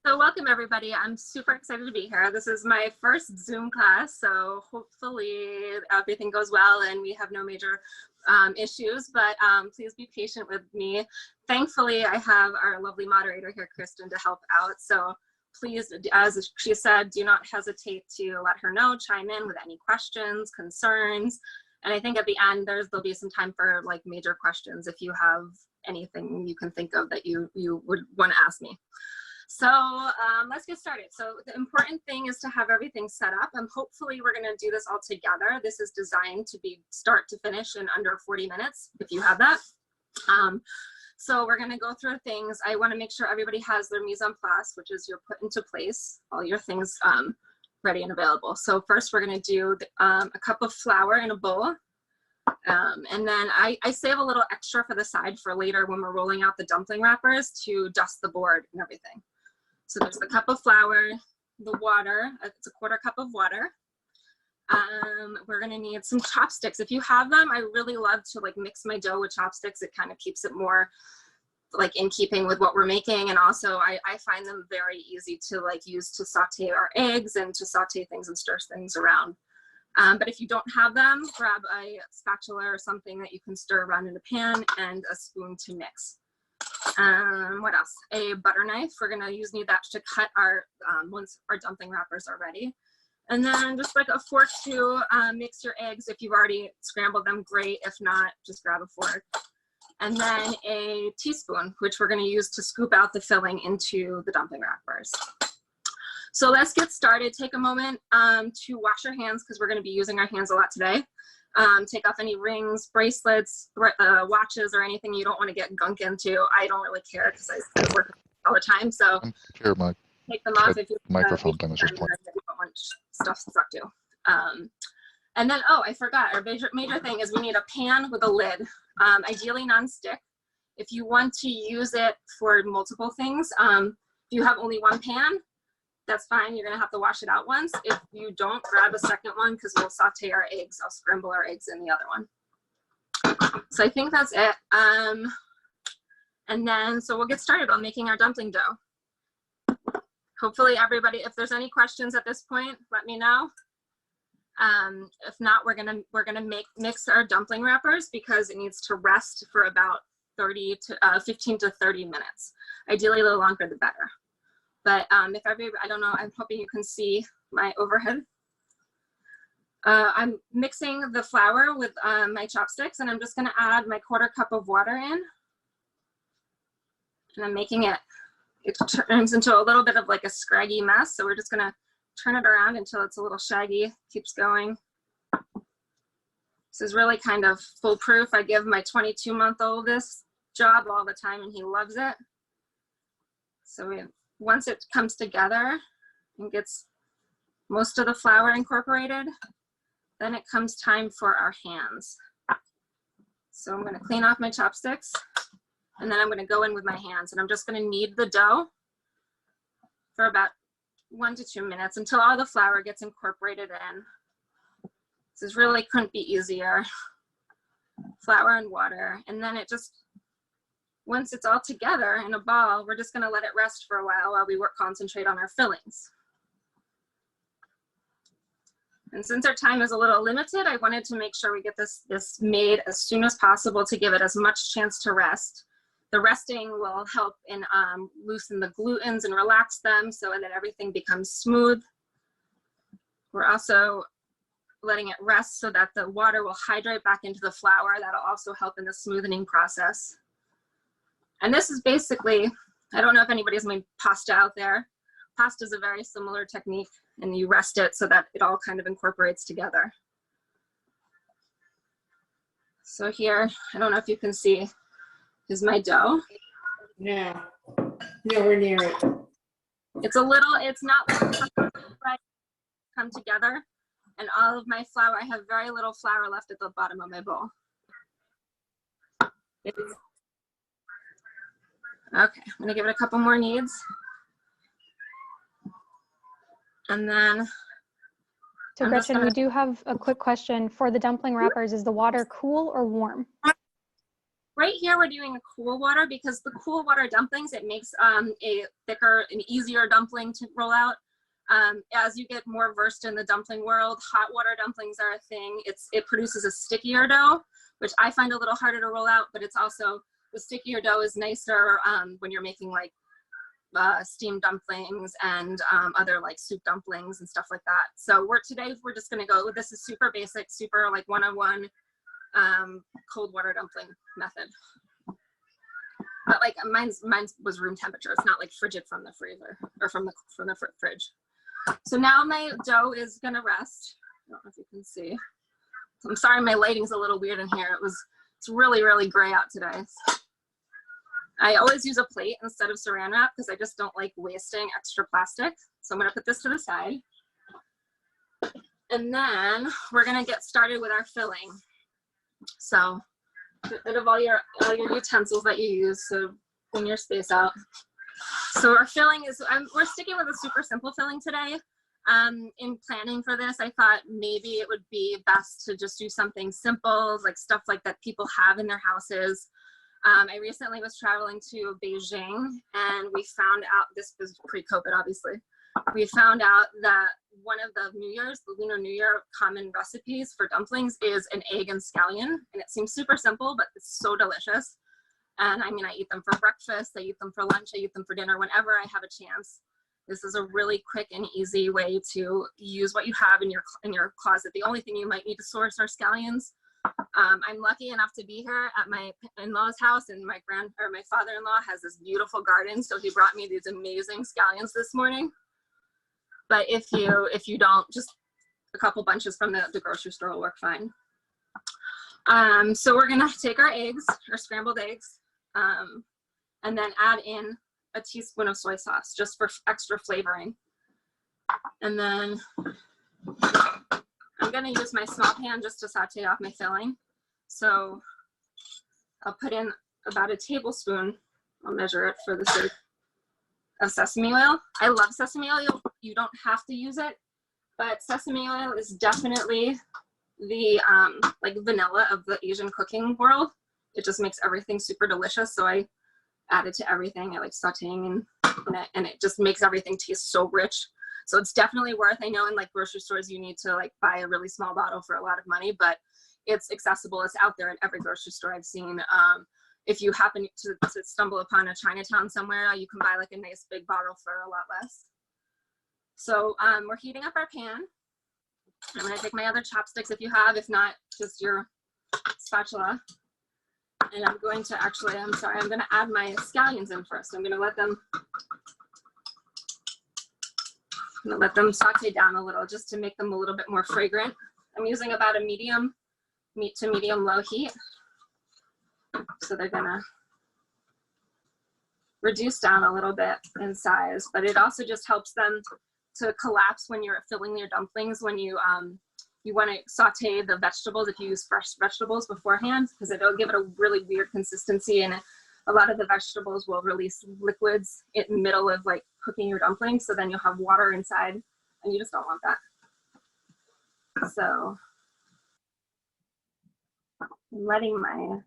So welcome everybody. I'm super excited to be here. This is my first Zoom class, so hopefully everything goes well and we have no major issues, but please be patient with me. Thankfully, I have our lovely moderator here, Kristen, to help out. So please, as she said, do not hesitate to let her know, chime in with any questions, concerns. And I think at the end, there'll be some time for like major questions if you have anything you can think of that you would want to ask me. So let's get started. So the important thing is to have everything set up, and hopefully we're going to do this all together. This is designed to be start to finish in under 40 minutes, if you have that. So we're going to go through things. I want to make sure everybody has their mise en place, which is you're put into place, all your things ready and available. So first we're going to do a cup of flour in a bowl. And then I save a little extra for the side for later when we're rolling out the dumpling wrappers to dust the board and everything. So there's the cup of flour, the water, it's a quarter cup of water. We're gonna need some chopsticks. If you have them, I really love to like mix my dough with chopsticks. It kind of keeps it more like in keeping with what we're making. And also I find them very easy to like use to saute our eggs and to saute things and stir things around. But if you don't have them, grab a spatula or something that you can stir around in a pan and a spoon to mix. What else? A butter knife. We're gonna need that to cut our, once our dumpling wrappers are ready. And then just like a fork to mix your eggs. If you've already scrambled them, great. If not, just grab a fork. And then a teaspoon, which we're gonna use to scoop out the filling into the dumpling wrappers. So let's get started. Take a moment to wash your hands because we're going to be using our hands a lot today. Take off any rings, bracelets, watches, or anything you don't want to get gunk into. I don't really care because I work all the time. So here, Mike. Take them off if you microphone thing was just playing. You don't want stuff stuck to. And then, oh, I forgot. Our major thing is we need a pan with a lid, ideally non-stick. If you want to use it for multiple things, if you have only one pan, that's fine. You're gonna have to wash it out once. If you don't, grab a second one because we'll saute our eggs. I'll scramble our eggs in the other one. So I think that's it. And then, so we'll get started on making our dumpling dough. Hopefully everybody, if there's any questions at this point, let me know. If not, we're gonna mix our dumpling wrappers because it needs to rest for about 15 to 30 minutes. Ideally, a little longer, the better. But if everybody, I don't know, I'm hoping you can see my overhead. I'm mixing the flour with my chopsticks, and I'm just gonna add my quarter cup of water in. And I'm making it turns into a little bit of like a scraggy mess. So we're just gonna turn it around until it's a little shaggy, keeps going. This is really kind of foolproof. I give my 22-month-old this job all the time and he loves it. So once it comes together and gets most of the flour incorporated, then it comes time for our hands. So I'm gonna clean off my chopsticks and then I'm gonna go in with my hands and I'm just gonna knead the dough for about 1 to 2 minutes until all the flour gets incorporated in. This really couldn't be easier. Flour and water, and then it just, once it's all together in a ball, we're just gonna let it rest for a while we concentrate on our fillings. And since our time is a little limited, I wanted to make sure we get this made as soon as possible to give it as much chance to rest. The resting will help in loosen the glutens and relax them so that everything becomes smooth. We're also letting it rest so that the water will hydrate back into the flour. That'll also help in the smoothening process. And this is basically, I don't know if anybody's made pasta out there. Pasta is a very similar technique, and you rest it so that it all kind of incorporates together. So here, I don't know if you can see, is my dough. Yeah, nowhere near it. It's a little, it's not like come together. And all of my flour, I have very little flour left at the bottom of my bowl. Okay, I'm gonna give it a couple more kneads. And then. So Gretchen, we do have a quick question for the dumpling wrappers. Is the water cool or warm? Right here we're doing a cool water because the cool water dumplings, it makes a thicker and easier dumpling to roll out. As you get more versed in the dumpling world, hot water dumplings are a thing. It produces a stickier dough, which I find a little harder to roll out, but it's also, the stickier dough is nicer when you're making like steamed dumplings and other like soup dumplings and stuff like that. So today we're just gonna go, this is super basic, super like one-on-one cold water dumpling method. But like mine was room temperature. It's not like frigid from the freezer or from the fridge. So now my dough is gonna rest. I don't know if you can see. I'm sorry, my lighting's a little weird in here. It's really, really gray out today. I always use a plate instead of saran wrap because I just don't like wasting extra plastic. So I'm gonna put this to the side. And then we're gonna get started with our filling. So get rid of all your utensils that you use, so clean your space out. So our filling is, we're sticking with a super simple filling today. In planning for this, I thought maybe it would be best to just do something simple, like stuff like that people have in their houses. I recently was traveling to Beijing and we found out, this was pre-COVID obviously, we found out that one of the Lunar New Year common recipes for dumplings is an egg and scallion. And it seems super simple, but it's so delicious. And I mean, I eat them for breakfast, I eat them for lunch, I eat them for dinner, whenever I have a chance. This is a really quick and easy way to use what you have in your closet. The only thing you might need to source are scallions. I'm lucky enough to be here at my in-laws' house, and my father-in-law has this beautiful garden, so he brought me these amazing scallions this morning. But if you don't, just a couple bunches from the grocery store will work fine. So we're gonna take our eggs, our scrambled eggs, and then add in a teaspoon of soy sauce just for extra flavoring. And then I'm gonna use my small pan just to saute off my filling. So I'll put in about a tablespoon, I'll measure it for the sake of sesame oil. I love sesame oil. You don't have to use it, but sesame oil is definitely the like vanilla of the Asian cooking world. It just makes everything super delicious. So I add it to everything. I like sauteing and it just makes everything taste so rich. So it's definitely worth, I know in like grocery stores, you need to like buy a really small bottle for a lot of money, but it's accessible. It's out there in every grocery store I've seen. If you happen to stumble upon a Chinatown somewhere, you can buy like a nice big bottle for a lot less. So we're heating up our pan. I'm gonna take my other chopsticks if you have, if not, just your spatula. And I'm going to actually, I'm gonna add my scallions in first. I'm gonna let them saute down a little just to make them a little bit more fragrant. I'm using about a medium to medium low heat. So they're gonna reduce down a little bit in size, but it also just helps them to collapse when you're filling your dumplings, when you want to saute the vegetables, if you use fresh vegetables beforehand, because it'll give it a really weird consistency, and a lot of the vegetables will release liquids in the middle of like cooking your dumplings, so then you'll have water inside, and you just don't want that. So I'm letting my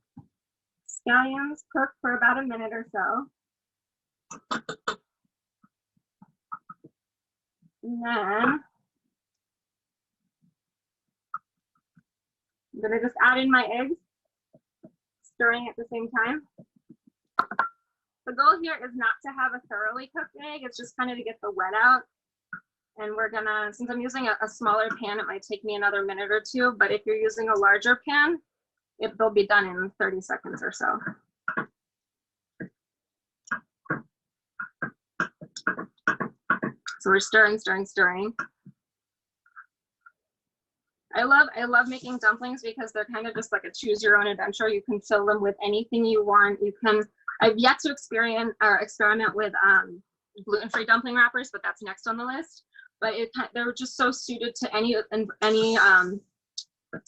scallions cook for about a minute or so. And then I'm gonna just add in my eggs, stirring at the same time. The goal here is not to have a thoroughly cooked egg, it's just kind of to get the wet out. And we're gonna, since I'm using a smaller pan, it might take me another minute or two, but if you're using a larger pan, they'll be done in 30 seconds or so. So we're stirring, stirring, stirring. I love making dumplings because they're kind of just like a choose your own adventure. You can fill them with anything you want. I've yet to experiment with gluten-free dumpling wrappers, but that's next on the list. But they're just so suited to any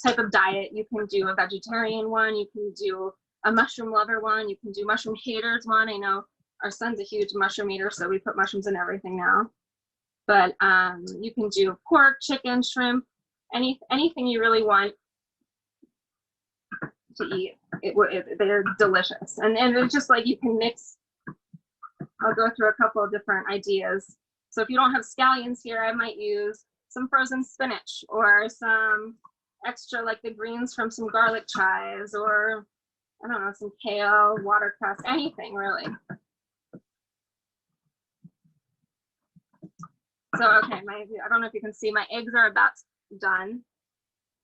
type of diet. You can do a vegetarian one, you can do a mushroom lover one, you can do mushroom haters one. I know our son's a huge mushroom eater, so we put mushrooms in everything now. But you can do pork, chicken, shrimp, anything you really want. to eat. They're delicious. And it's just like you can mix, I'll go through a couple of different ideas. So if you don't have scallions here, I might use some frozen spinach or some extra, like the greens from some garlic chives, or I don't know, some kale, watercress, anything really. So okay, I don't know if you can see, my eggs are about done.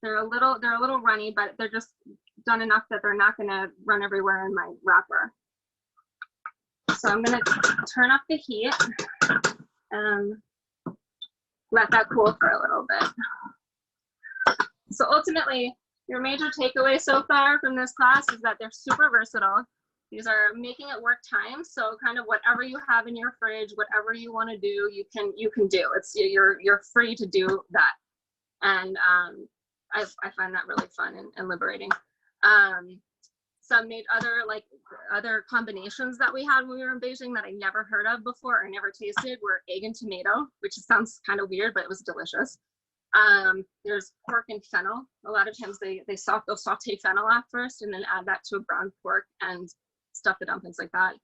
They're a little runny, but they're just done enough that they're not gonna run everywhere in my wrapper. So I'm gonna turn up the heat and let that cool for a little bit. So ultimately, your major takeaway so far from this class is that they're super versatile. These are making it work time. So kind of whatever you have in your fridge, whatever you want to do, you can do. You're free to do that. And I find that really fun and liberating. Some made other combinations that we had when we were in Beijing that I never heard of before or never tasted were egg and tomato, which sounds kind of weird, but it was delicious. There's pork and fennel. A lot of times they'll saute fennel off first and then add that to a ground pork and stuff the dumplings like that.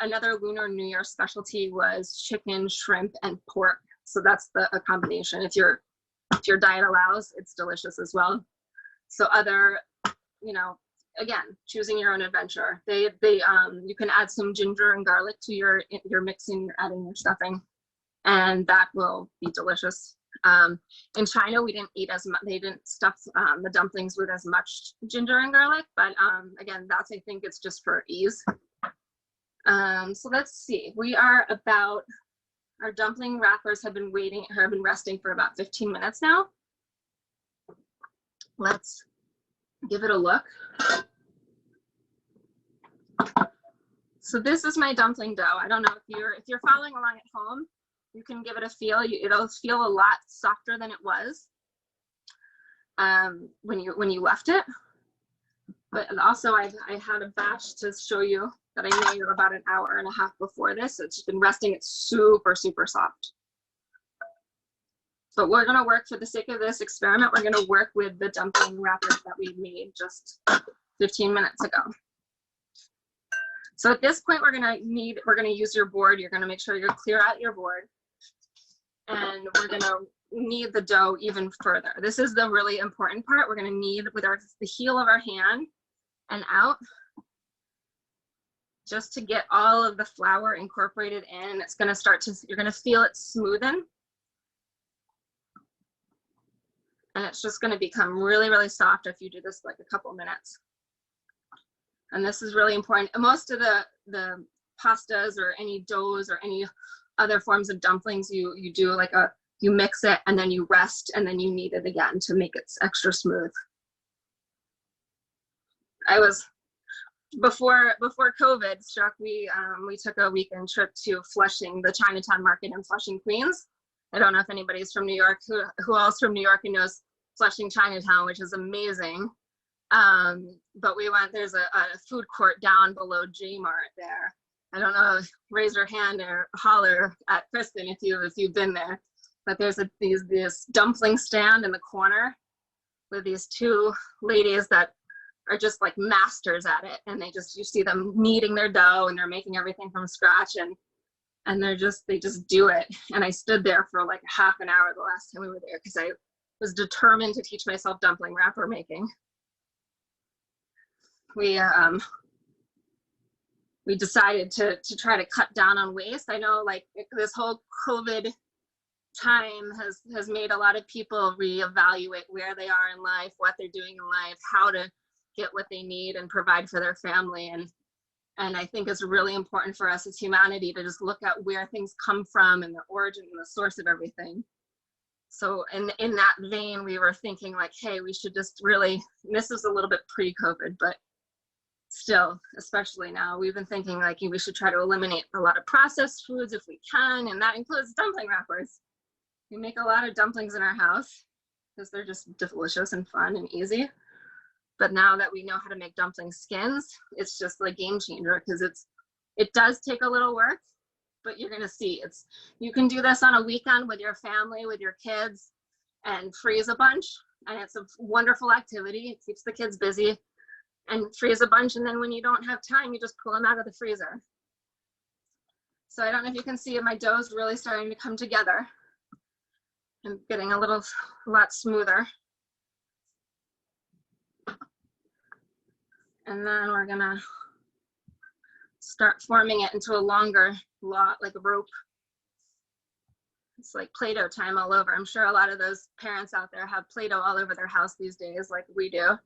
Another Lunar New Year specialty was chicken, shrimp, and pork. So that's a combination. If your diet allows, it's delicious as well. So other, again, choosing your own adventure. You can add some ginger and garlic to your mixing, you're adding your stuffing, and that will be delicious. In China, we didn't eat as much, they didn't stuff the dumplings with as much ginger and garlic, but again, I think it's just for ease. So let's see, our dumpling wrappers have been resting for about 15 minutes now. Let's give it a look. So this is my dumpling dough. I don't know if you're following along at home, you can give it a feel. It'll feel a lot softer than it was when you left it. But also I had a batch to show you that I made about an hour and a half before this. It's been resting. It's super, super soft. But we're gonna work, for the sake of this experiment, we're gonna work with the dumpling wrappers that we made just 15 minutes ago. So at this point, we're gonna use your board. You're gonna make sure you clear out your board. And we're gonna knead the dough even further. This is the really important part. We're gonna knead with the heel of our hand and out, just to get all of the flour incorporated in. It's gonna you're gonna feel it smoothen. And it's just gonna become really, really soft if you do this like a couple minutes. And this is really important. Most of the pastas or any doughs or any other forms of dumplings, you do like you mix it and then you rest and then you knead it again to make it extra smooth. Before COVID struck, we took a weekend trip to Flushing, the Chinatown market in Flushing, Queens. I don't know if anybody's from New York, who else from New York who knows Flushing Chinatown, which is amazing. But we went, there's a food court down below J-Mart there. I don't know, raise your hand or holler at Kristen if you've been there. But there's this dumpling stand in the corner with these two ladies that are just like masters at it. And you see them kneading their dough and they're making everything from scratch, and they just do it. And I stood there for like half an hour the last time we were there because I was determined to teach myself dumpling wrapper making. We decided to try to cut down on waste. I know like this whole COVID time has made a lot of people reevaluate where they are in life, what they're doing in life, how to get what they need and provide for their family. And I think it's really important for us as humanity to just look at where things come from and the origin and the source of everything. So in that vein, we were thinking like, hey, we should just really, this is a little bit pre-COVID, but still, especially now, we've been thinking like we should try to eliminate a lot of processed foods if we can, and that includes dumpling wrappers. We make a lot of dumplings in our house because they're just delicious and fun and easy. But now that we know how to make dumpling skins, it's just like game changer because it does take a little work, but you're gonna see you can do this on a weekend with your family, with your kids, and freeze a bunch, and it's a wonderful activity. It keeps the kids busy. and freeze a bunch. And then when you don't have time, you just pull them out of the freezer. So I don't know if you can see my dough is really starting to come together and getting a lot smoother. And then we're gonna start forming it into a longer lot, like a rope. It's like Play-Doh time all over. I'm sure a lot of those parents out there have Play-Doh all over their house these days, like we do.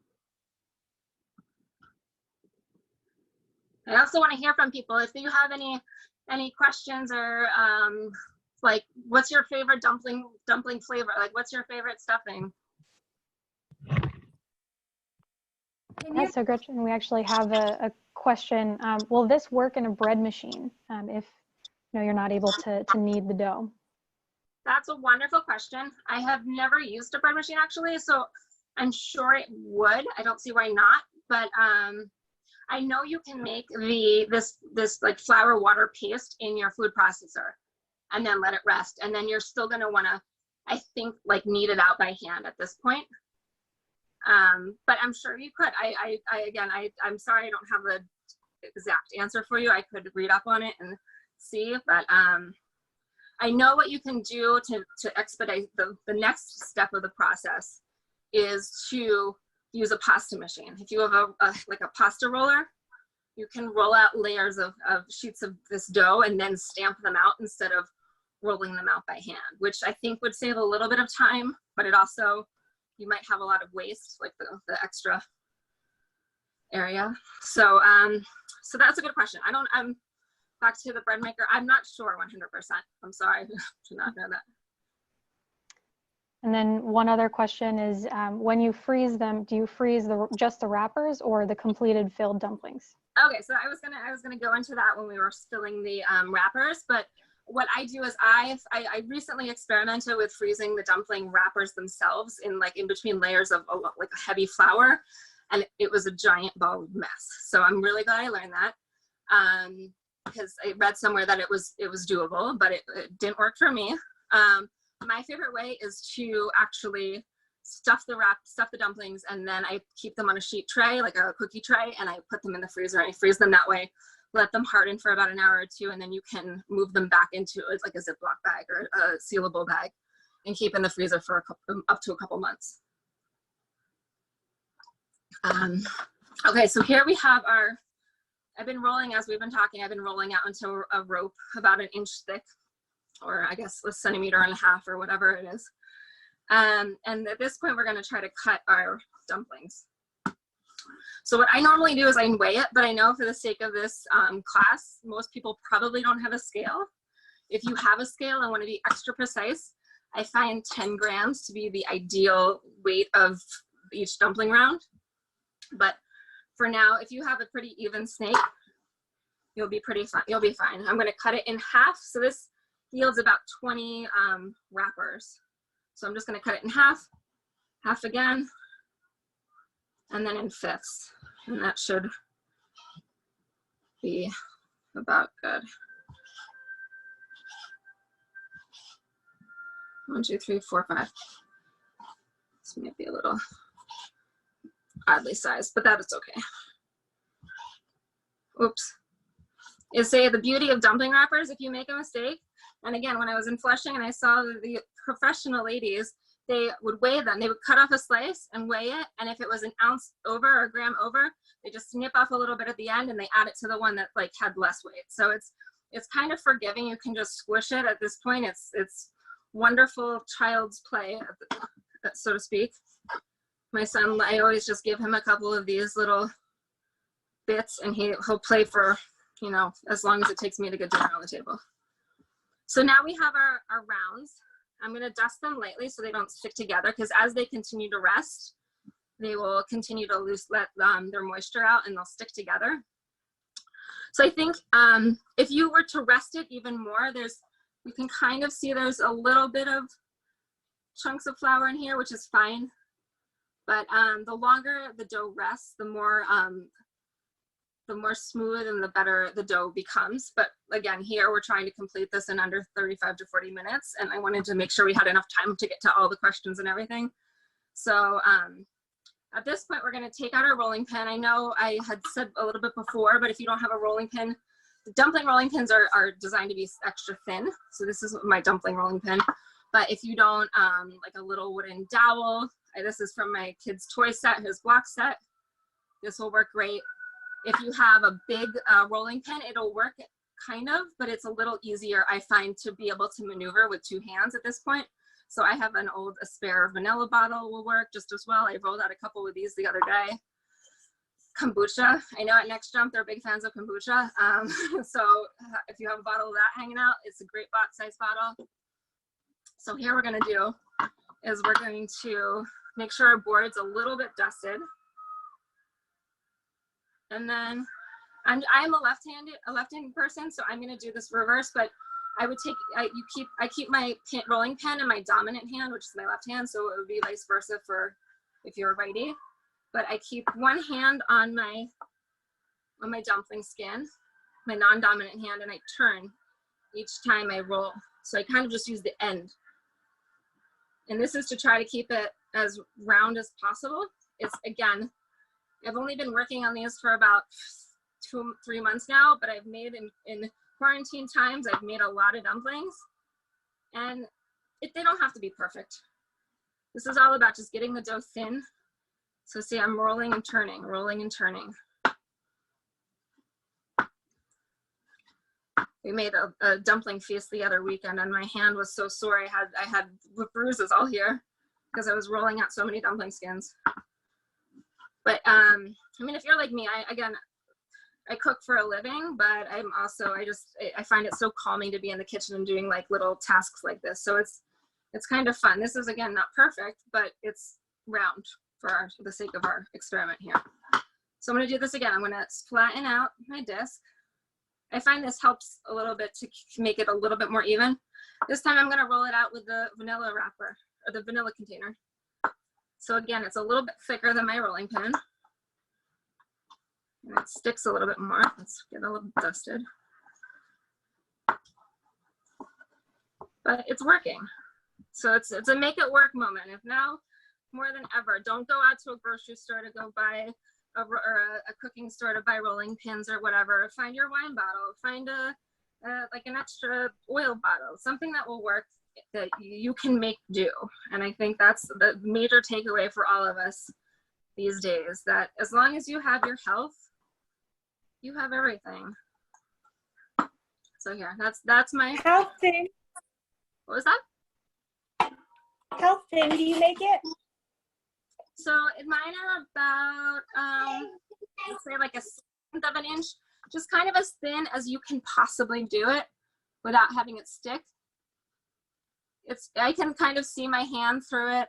I also want to hear from people if you have any questions or like, what's your favorite dumpling flavor? Like, what's your favorite stuffing? Yeah, so Gretchen, we actually have a question. Will this work in a bread machine if you're not able to knead the dough? That's a wonderful question. I have never used a bread machine actually, so I'm sure it would. I don't see why not, but I know you can make this like flour water paste in your food processor and then let it rest. And then you're still gonna wanna, I think, like knead it out by hand at this point. But I'm sure you could. I'm sorry I don't have the exact answer for you. I could read up on it and see, but I know what you can do to expedite the next step of the process is to use a pasta machine. If you have like a pasta roller, you can roll out layers of sheets of this dough and then stamp them out instead of rolling them out by hand, which I think would save a little bit of time, but it also, you might have a lot of waste, like the extra area. So so that's a good question. I'm back to the bread maker. I'm not sure 100%. I'm sorry to not know that. And then one other question is, when you freeze them, do you freeze just the wrappers or the completed filled dumplings? Okay, so I was gonna go into that when we were filling the wrappers, but what I do is I recently experimented with freezing the dumpling wrappers themselves in between layers of like a heavy flour, and it was a giant ball of mess. So I'm really glad I learned that, because I read somewhere that it was doable, but it didn't work for me. My favorite way is to actually stuff the dumplings, and then I keep them on a sheet tray, like a cookie tray, and I put them in the freezer and I freeze them that way. Let them harden for about an hour or two, and then you can move them back into like a Ziploc bag or a sealable bag and keep in the freezer for up to a couple months. Okay, so here we have I've been rolling, as we've been talking, I've been rolling out into a rope about 1 inch thick, or I guess a centimeter and a half or whatever it is. And at this point, we're gonna try to cut our dumplings. So what I normally do is I weigh it, but I know for the sake of this class, most people probably don't have a scale. If you have a scale and want to be extra precise, I find 10 grams to be the ideal weight of each dumpling round. But for now, if you have a pretty even snake, you'll be fine. I'm going to cut it in half. So this yields about 20 wrappers. So I'm just going to cut it in half again, and then in fifths, and that should be about good. 1, 2, 3, 4, 5. This might be a little oddly sized, but that is okay. Oops. Say the beauty of dumpling wrappers, if you make a mistake, and again, when I was in Flushing and I saw the professional ladies, they would weigh them. They would cut off a slice and weigh it, and if it was an ounce over or a gram over, they just snip off a little bit at the end and they add it to the one that like had less weight. So it's kind of forgiving. You can just squish it at this point. It's wonderful child's play, so to speak. My son, I always just give him a couple of these little bits, and he'll play for, as long as it takes me to get dinner on the table. So now we have our rounds. I'm going to dust them lightly so they don't stick together, because as they continue to rest, they will continue to let their moisture out and they'll stick together. So I think if you were to rest it even more, you can kind of see there's a little bit of chunks of flour in here, which is fine. But the longer the dough rests, the more smooth and the better the dough becomes. But again, here we're trying to complete this in under 35 to 40 minutes. And I wanted to make sure we had enough time to get to all the questions and everything. So At this point, we're going to take out our rolling pin. I know I had said a little bit before, but if you don't have a rolling pin, the dumpling rolling pins are designed to be extra thin. So this is my dumpling rolling pin. But if you don't, like a little wooden dowel, this is from my kid's toy set, his block set. This will work great. If you have a big rolling pin, it'll work kind of, but it's a little easier, I find, to be able to maneuver with two hands at this point. So I have a spare vanilla bottle will work just as well. I rolled out a couple of these the other day. Kombucha, I know at Next Jump, they're big fans of kombucha. So if you have a bottle of that hanging out, it's a great size bottle. So here we're gonna do is we're going to make sure our board's a little bit dusted. And then I'm a left-handed person, so I'm gonna do this reverse, but I would take, I keep my rolling pin in my dominant hand, which is my left hand, so it would be vice versa for if you're righty. But I keep one hand on my dumpling skin, my non-dominant hand, and I turn each time I roll. So I kind of just use the end. And this is to try to keep it as round as possible. It's, again, I've only been working on these for about 2-3 months now, but I've made in quarantine times, I've made a lot of dumplings, and they don't have to be perfect. This is all about just getting the dough thin. So see, I'm rolling and turning, rolling and turning. We made a dumpling feast the other weekend, and my hand was so sore. I had bruises all here because I was rolling out so many dumpling skins. But I mean, if you're like me, I cook for a living, but I'm also, I find it so calming to be in the kitchen and doing like little tasks like this. So it's kind of fun. This is, again, not perfect, but it's round for the sake of our experiment here. So I'm gonna do this again. I'm gonna flatten out my disc. I find this helps a little bit to make it a little bit more even. This time I'm gonna roll it out with the vanilla wrapper, or the vanilla container. So again, it's a little bit thicker than my rolling pin. And it sticks a little bit more. Let's get a little dusted. But it's working. So it's a make it work moment. If now, more than ever, don't go out to a grocery store to go buy a cooking store to buy rolling pins or whatever. Find your wine bottle. Find like an extra oil bottle, something that will work, that you can make do. And I think that's the major takeaway for all of us these days, that as long as you have your health, you have everything. So here, that's my How thin? What was that? How thin do you make it? So mine are about, let's say like 1/6 of an inch, just kind of as thin as you can possibly do it without having it stick. I can kind of see my hand through it,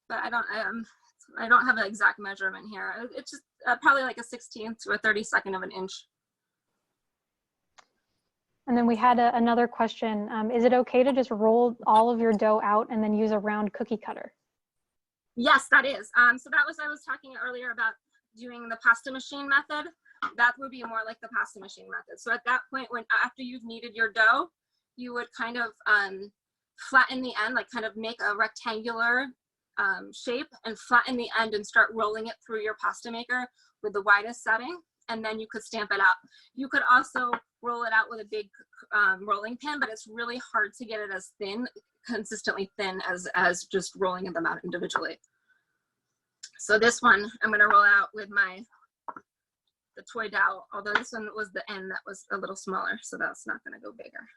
but I don't have an exact measurement here. It's just probably like 1/16 to 1/32 of an inch. And then we had another question. Is it okay to just roll all of your dough out and then use a round cookie cutter? Yes, that is. So that was, I was talking earlier about doing the pasta machine method. That would be more like the pasta machine method. So at that point, after you've kneaded your dough, you would kind of flatten the end, like kind of make a rectangular shape and flatten the end and start rolling it through your pasta maker with the widest setting, and then you could stamp it out. You could also roll it out with a big rolling pin, but it's really hard to get it as thin, consistently thin as just rolling them out individually. So this one I'm going to roll out with the toy dowel, although this one was the end that was a little smaller, so that's not going to go bigger.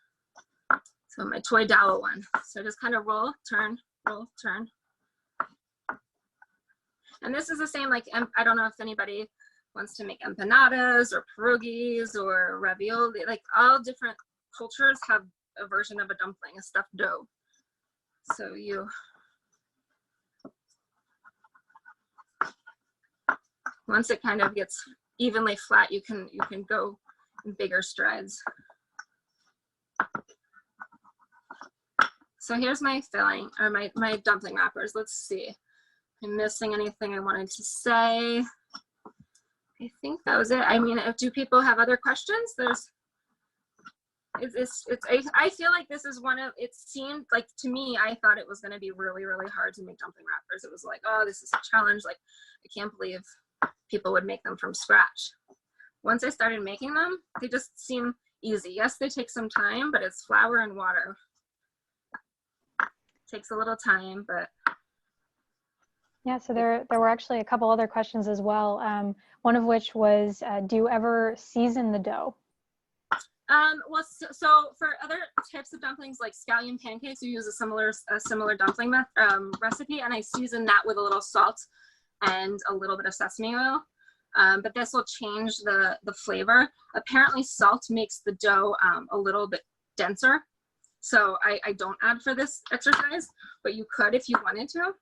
So my toy dowel one. So just kind of roll, turn, roll, turn. And this is the same, like, I don't know if anybody wants to make empanadas or pierogies or ravioli, like all different cultures have a version of a dumpling, a stuffed dough. So once it kind of gets evenly flat, you can go in bigger strides. So here's my filling, or my dumpling wrappers. Let's see. Am I missing anything I wanted to say? I think that was it. I mean, do people have other questions? I feel like this is one of, it seemed like, to me, I thought it was going to be really, really hard to make dumpling wrappers. It was like, oh, this is a challenge. Like, I can't believe people would make them from scratch. Once I started making them, they just seem easy. Yes, they take some time, but it's flour and water. It takes a little time, but. Yeah, so there were actually a couple other questions as well. One of which was, do you ever season the dough? Well, so for other types of dumplings like scallion pancakes, you use a similar dumpling recipe, and I season that with a little salt and a little bit of sesame oil. But this will change the flavor. Apparently, salt makes the dough a little bit denser, so I don't add for this exercise, but you could if you wanted to.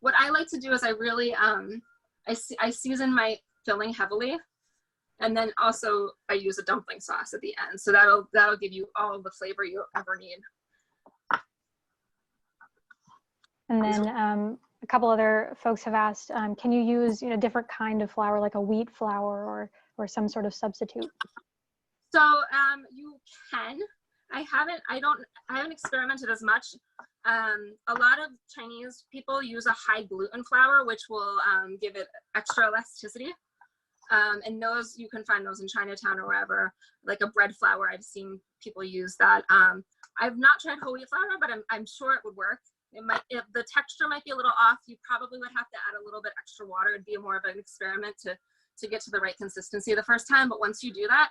What I like to do is I really I season my filling heavily. And then also I use a dumpling sauce at the end. So that'll give you all the flavor you ever need. And then a couple other folks have asked, can you use different kind of flour, like a wheat flour or some sort of substitute? So you can. I haven't experimented as much. A lot of Chinese people use a high gluten flour, which will give it extra elasticity. And those, you can find those in Chinatown or wherever, like a bread flour. I've seen people use that. I've not tried whole wheat flour, but I'm sure it would work. It might, if the texture might be a little off, you probably would have to add a little bit extra water. It'd be more of an experiment to get to the right consistency the first time. But once you do that,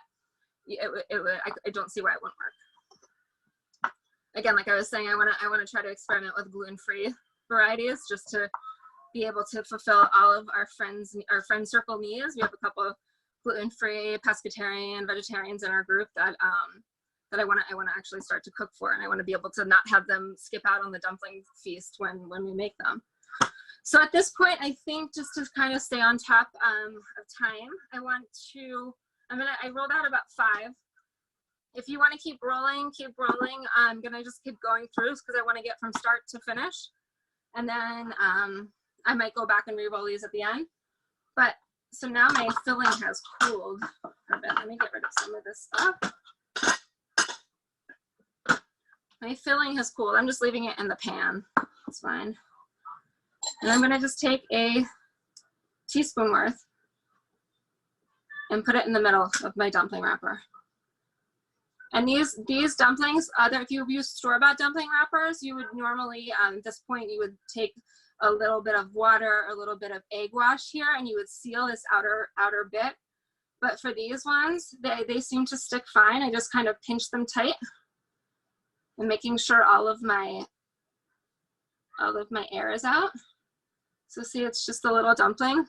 I don't see why it wouldn't work. Again, like I was saying, I want to try to experiment with gluten-free varieties just to be able to fulfill all of our friend circle needs. We have a couple of gluten-free, pescatarian, vegetarians in our group that I want to actually start to cook for, and I want to be able to not have them skip out on the dumpling feast when we make them. So at this point, I think just to kind of stay on top of time, I rolled out about 5. If you want to keep rolling, keep rolling. I'm gonna just keep going through because I want to get from start to finish, and then I might go back and re-roll these at the end. But so now my filling has cooled a bit. Let me get rid of some of this stuff. My filling has cooled. I'm just leaving it in the pan. It's fine. And I'm gonna just take a teaspoon worth and put it in the middle of my dumpling wrapper. And these dumplings, if you use store-bought dumpling wrappers, you would normally, at this point, you would take a little bit of water, a little bit of egg wash here, and you would seal this outer bit. But for these ones, they seem to stick fine. I just kind of pinch them tight and making sure all of my air is out. So see, it's just a little dumpling.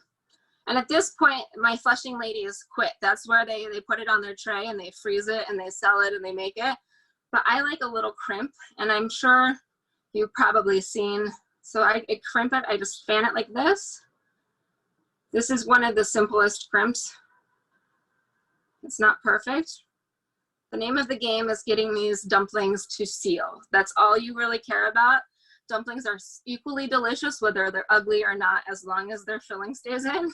And at this point, my flushing ladies quit. That's where they put it on their tray and they freeze it and they sell it and they make it. But I like a little crimp, and I'm sure you've probably seen. So I crimp it, I just fan it like this. This is one of the simplest crimps. It's not perfect. The name of the game is getting these dumplings to seal. That's all you really care about. Dumplings are equally delicious, whether they're ugly or not, as long as their filling stays in.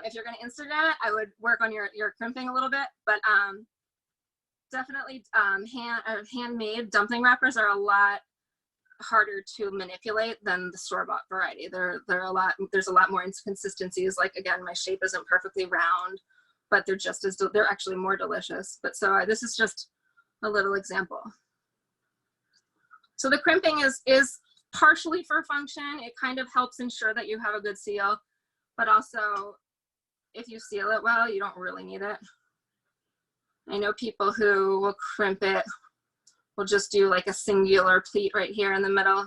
If you're gonna instant it, I would work on your crimping a little bit, but definitely handmade dumpling wrappers are a lot harder to manipulate than the store-bought variety. There's a lot more inconsistencies. Like, again, my shape isn't perfectly round, but they're actually more delicious. But so this is just a little example. So the crimping is partially for function. It kind of helps ensure that you have a good seal, but also if you seal it well, you don't really need it. I know people who will crimp it, will just do like a singular pleat right here in the middle,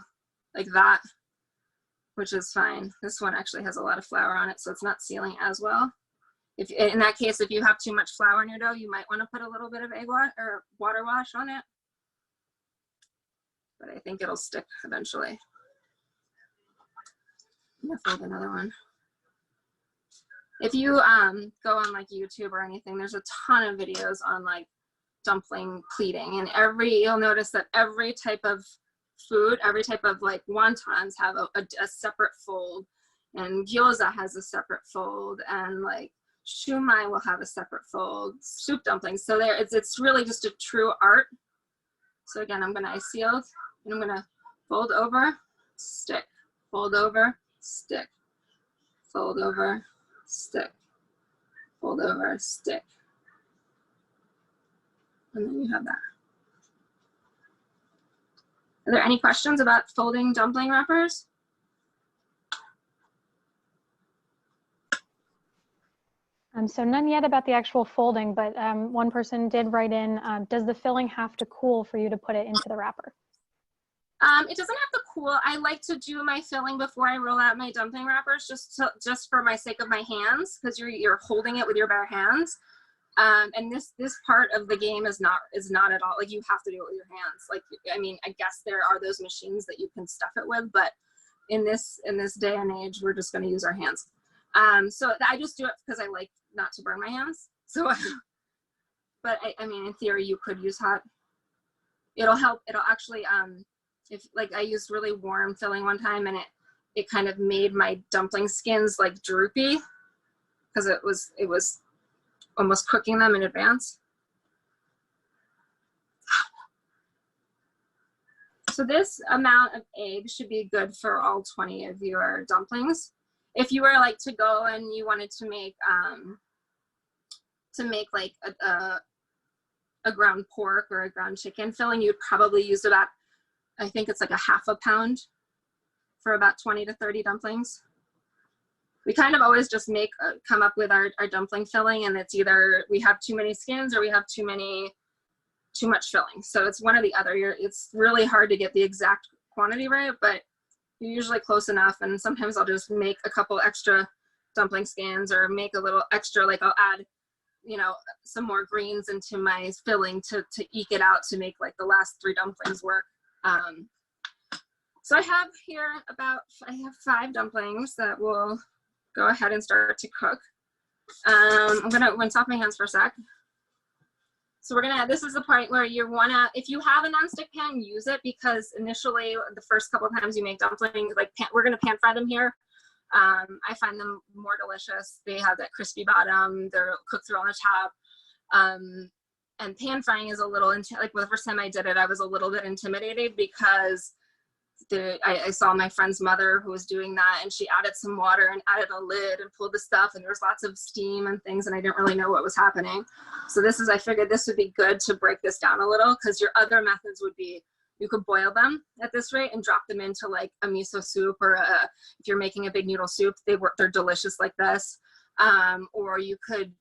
like that, which is fine. This one actually has a lot of flour on it, so it's not sealing as well. If in that case, if you have too much flour in your dough, you might want to put a little bit of egg wash or water wash on it. But I think it'll stick eventually. I'm gonna fold another one. If you go on like YouTube or anything, there's a ton of videos on like dumpling pleating, and you'll notice that every type of food, every type of like wontons have a separate fold, and gyoza has a separate fold, and like Shumai will have a separate fold. Soup dumplings. So there, it's really just a true art. So again, I'm gonna seal and I'm gonna fold over, stick, fold over, stick, fold over, stick, fold over, stick. And then you have that. Are there any questions about folding dumpling wrappers? So none yet about the actual folding, but one person did write in, does the filling have to cool for you to put it into the wrapper? It doesn't have to cool. I like to do my filling before I roll out my dumpling wrappers, just for my sake of my hands, because you're holding it with your bare hands. And this part of the game is not at all like you have to do it with your hands. Like, I mean, I guess there are those machines that you can stuff it with, but in this day and age, we're just going to use our hands. So I just do it because I like not to burn my hands. So, but I mean, in theory, you could use hot. It'll help. It'll actually, if like I used really warm filling one time, and it kind of made my dumpling skins like droopy because it was almost cooking them in advance. So this amount of egg should be good for all 20 of your dumplings. If you were like to go and you wanted to make like a ground pork or a ground chicken filling, you'd probably use about, I think it's like a half a pound for about 20 to 30 dumplings. We kind of always just come up with our dumpling filling, and it's either we have too many skins or we have too much filling. So it's one or the other. It's really hard to get the exact quantity right, but you're usually close enough. And sometimes I'll just make a couple extra dumpling skins or make a little extra, like I'll add, you know, some more greens into my filling to eke it out to make like the last 3 dumplings work. So I have here I have 5 dumplings that will go ahead and start to cook. I'm gonna rinse off my hands for a sec. So this is the point where you wanna, if you have a nonstick pan, use it, because initially the first couple of times you make dumplings, like we're gonna pan fry them here. I find them more delicious. They have that crispy bottom, they're cooked through on the top. And pan frying is a little, like the first time I did it, I was a little bit intimidated because I saw my friend's mother who was doing that, and she added some water and added a lid and pulled the stuff, and there was lots of steam and things, and I didn't really know what was happening. So I figured this would be good to break this down a little, because your other methods would be, you could boil them at this rate and drop them into like a miso soup, or if you're making a big noodle soup, they're delicious like this. Or you could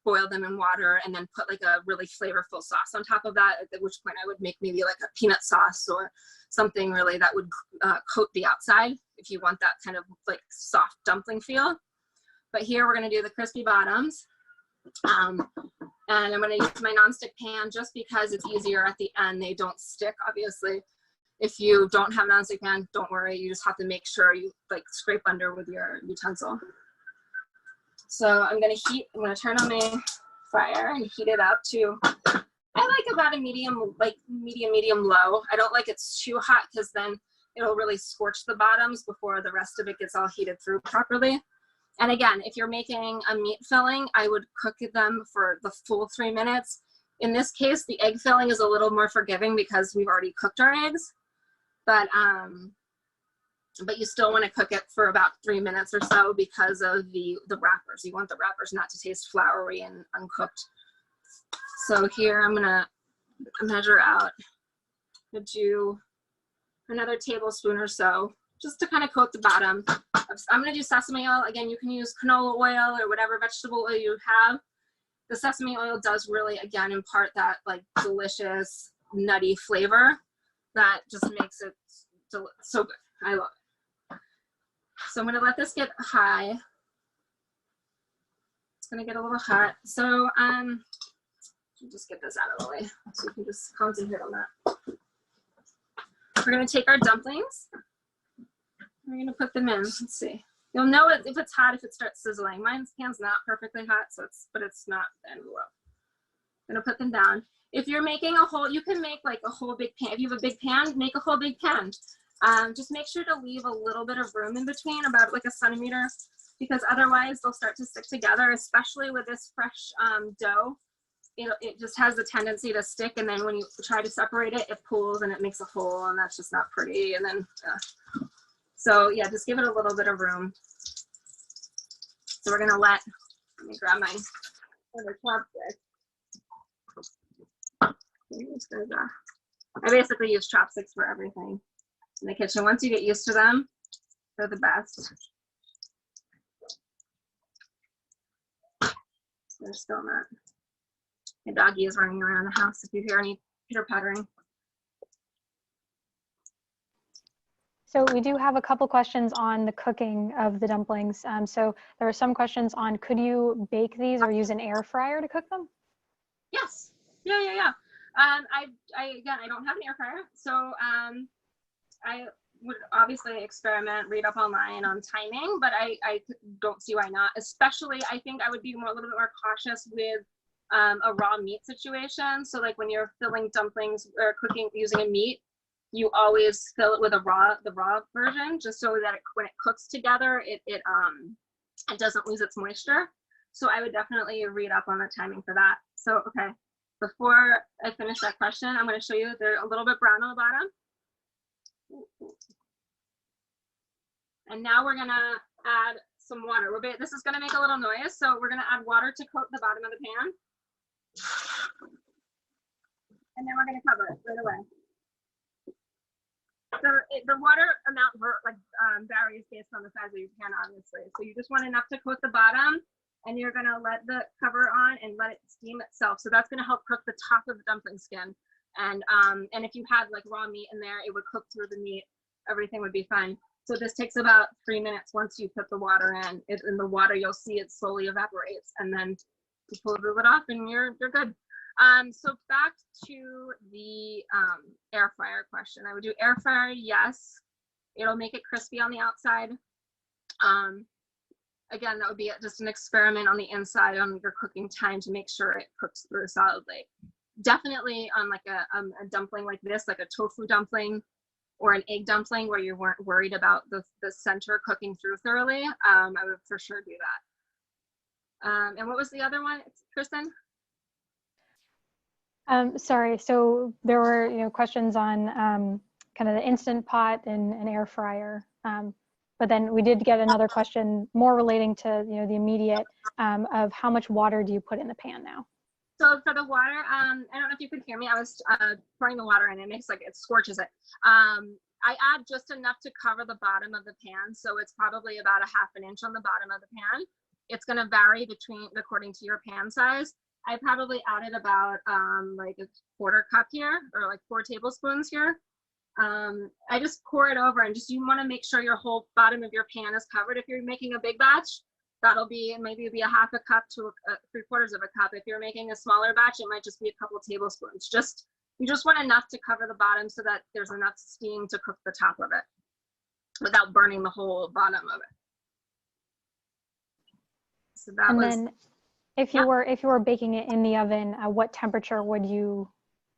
boil them in water and then put like a really flavorful sauce on top of that, at which point I would make maybe like a peanut sauce or something really that would coat the outside if you want that kind of like soft dumpling feel. But here we're going to do the crispy bottoms. And I'm going to use my nonstick pan just because it's easier at the end. They don't stick, obviously. If you don't have a nonstick pan, don't worry. You just have to make sure you like scrape under with your utensil. So I'm going to turn on my fryer and heat it up to, I like about a medium low. I don't like it's too hot, because then it'll really scorch the bottoms before the rest of it gets all heated through properly. And again, if you're making a meat filling, I would cook them for the full 3 minutes. In this case, the egg filling is a little more forgiving because we've already cooked our eggs, but you still want to cook it for about 3 minutes or so because of the wrappers. You want the wrappers not to taste floury and uncooked. So here I'm gonna measure out, I'm gonna do another tablespoon or so, just to kind of coat the bottom. I'm gonna do sesame oil. Again, you can use canola oil or whatever vegetable oil you have. The sesame oil does really, again, impart that like delicious, nutty flavor that just makes it so good. I love it. So I'm gonna let this get high. It's gonna get a little hot. So just get this out of the way so you can just concentrate on that. We're gonna take our dumplings. We're gonna put them in. Let's see. You'll know it if it's hot if it starts sizzling. Mine's pan's not perfectly hot, but it's not the end of the world. I'm gonna put them down. If you're making a whole, you can make like a whole big pan. If you have a big pan, make a whole big pan. Just make sure to leave a little bit of room in between, about like a centimeter, because otherwise they'll start to stick together, especially with this fresh dough. It just has the tendency to stick, and then when you try to separate it, it pulls and it makes a hole, and that's just not pretty. And then, so yeah, just give it a little bit of room. So we're gonna let me grab my other chopstick. I basically use chopsticks for everything in the kitchen. Once you get used to them, they're the best. They're still not. My doggy is running around the house if you hear any pitter-pattering. So we do have a couple questions on the cooking of the dumplings. So there are some questions on, could you bake these or use an air fryer to cook them? Yes. Yeah. Again, I don't have an air fryer, so I would obviously experiment, read up online on timing, but I don't see why not. Especially, I think I would be a little bit more cautious with a raw meat situation. So like when you're filling dumplings or cooking using a meat, you always fill it with the raw version, just so that when it cooks together, it doesn't lose its moisture. So I would definitely read up on the timing for that. So okay, before I finish that question, I'm going to show you they're a little bit brown on the bottom. And now we're going to add some water. This is going to make a little noise, so we're going to add water to coat the bottom of the pan. And then we're going to cover it right away. So the water amount varies based on the size of your pan, obviously. So you just want enough to coat the bottom, and you're going to let the cover on and let it steam itself. So that's going to help cook the top of the dumpling skin. And if you had like raw meat in there, it would cook through the meat. Everything would be fine. So this takes about 3 minutes once you put the water in. In the water, you'll see it slowly evaporates, and then you pull the lid off, and you're good. So back to the air fryer question. I would do air fryer, yes. It'll make it crispy on the outside. Again, that would be just an experiment on the inside on your cooking time to make sure it cooks through solidly. Definitely on like a dumpling like this, like a tofu dumpling or an egg dumpling where you weren't worried about the center cooking through thoroughly, I would for sure do that. And what was the other one, Kristen? Sorry, so there were questions on kind of the Instant Pot and an air fryer. But then we did get another question more relating to the immediate of how much water do you put in the pan now? So for the water, I don't know if you could hear me. I was pouring the water in. It makes like it scorches it. I add just enough to cover the bottom of the pan, so it's probably about a ½ inch on the bottom of the pan. It's going to vary according to your pan size. I probably added about like a ¼ cup here, or like 4 tablespoons here. I just pour it over, and you want to make sure your whole bottom of your pan is covered. If you're making a big batch, that'll be maybe ½ cup to 3/4 of a cup. If you're making a smaller batch, it might just be a couple tablespoons. You just want enough to cover the bottom so that there's enough steam to cook the top of it without burning the whole bottom of it. So that and was. Then if you were baking it in the oven, what temperature would you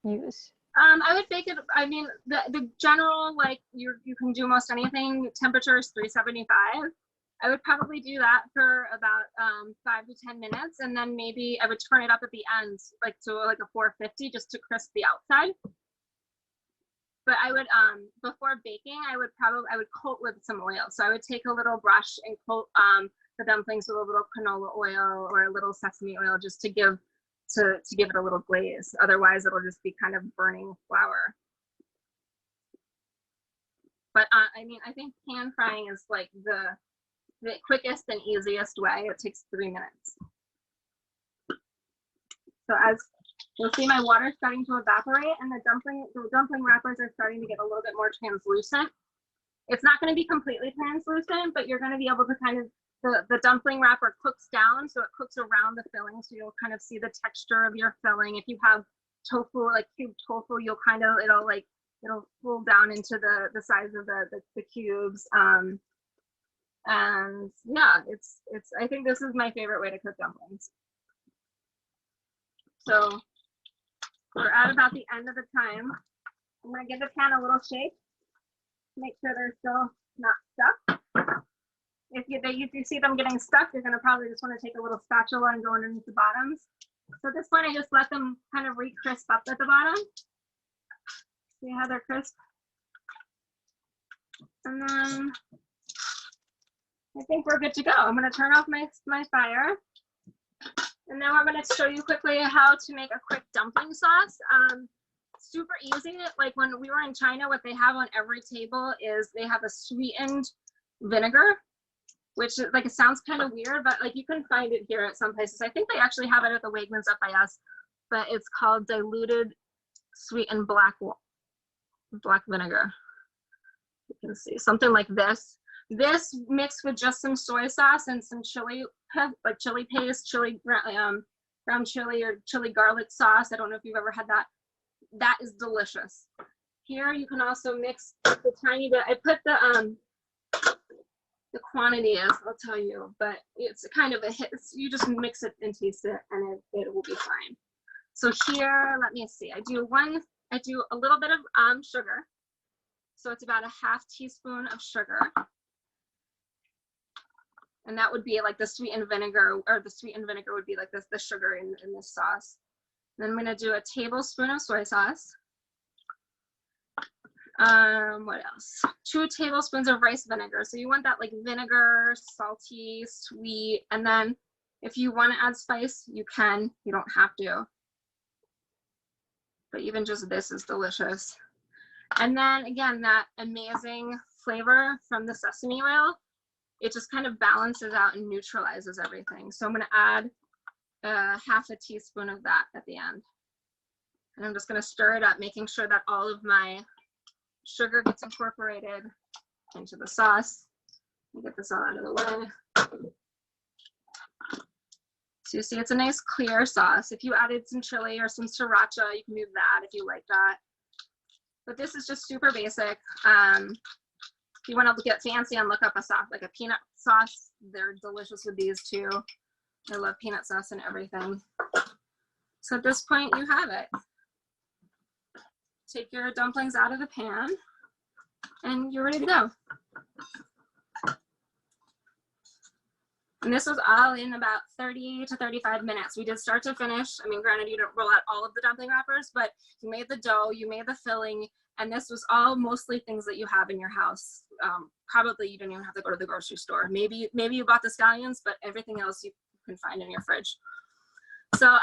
use? I would bake it. I mean, the general, like you can do most anything. Temperature is 375. I would probably do that for about 5 to 10 minutes, and then maybe I would turn it up at the end, like to like a 450, just to crisp the outside. But I would before baking, I would coat with some oil. So I would take a little brush and coat the dumplings with a little canola oil or a little sesame oil, just to give it a little glaze. Otherwise, it'll just be kind of burning flour. But I mean, I think pan frying is like the quickest and easiest way. It takes 3 minutes. So as you'll see, my water is starting to evaporate, and the dumpling wrappers are starting to get a little bit more translucent. It's not going to be completely translucent, but you're going to be able to kind of, the dumpling wrapper cooks down, so it cooks around the filling, so you'll kind of see the texture of your filling. If you have tofu, like cubed tofu, it'll pull down into the size of the cubes. And yeah, I think this is my favorite way to cook dumplings. So we're at about the end of the time. I'm gonna give the pan a little shake, make sure they're still not stuck. if you see them getting stuck, you're gonna probably just want to take a little spatula and go underneath the bottoms. So at this point, I just let them kind of re-crisp up at the bottom. See how they're crisp? And then I think we're good to go. I'm gonna turn off my fire. And now I'm gonna show you quickly how to make a quick dumpling sauce. Super easy. Like when we were in China, what they have on every table is they have a sweetened vinegar, which is like, it sounds kind of weird, but like you can find it here at some places. I think they actually have it at the Wegmans up by us, but it's called diluted sweetened black vinegar. You can see something like this. This mixed with just some soy sauce and some chili, like chili paste, ground chili or chili garlic sauce. I don't know if you've ever had that. That is delicious. Here you can also mix the tiny bit. I put the quantity is, I'll tell you, but it's kind of a hit. You just mix it and taste it, and it will be fine. So here, let me see. I do a little bit of sugar. So it's about a ½ teaspoon of sugar. And that would be like the sweetened vinegar, or the sweetened vinegar would be like the sugar in this sauce. Then I'm gonna do a tablespoon of soy sauce. What else? 2 tablespoons of rice vinegar. So you want that like vinegar, salty, sweet. And then if you want to add spice, you can. You don't have to. But even just this is delicious. And then again, that amazing flavor from the sesame oil, it just kind of balances out and neutralizes everything. So I'm going to add ½ teaspoon of that at the end. And I'm just going to stir it up, making sure that all of my sugar gets incorporated into the sauce. Let me get this all out of the way. So you see it's a nice clear sauce. If you added some chili or some sriracha, you can do that if you like that. But this is just super basic. If you want to get fancy and look up a sauce, like a peanut sauce, they're delicious with these too. I love peanut sauce and everything. So at this point, you have it. Take your dumplings out of the pan and you're ready to go. And this was all in about 30 to 35 minutes. We did start to finish. I mean, granted, you don't roll out all of the dumpling wrappers, but you made the dough, you made the filling, and this was all mostly things that you have in your house. Probably you didn't even have to go to the grocery store. Maybe you bought the scallions, but everything else you can find in your fridge. So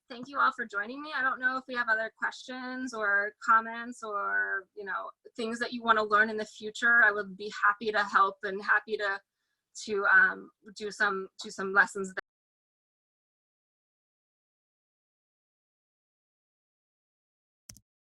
thank you all for joining me. I don't know if we have other questions or comments or, you know, things that you want to learn in the future. I would be happy to help and happy to do some lessons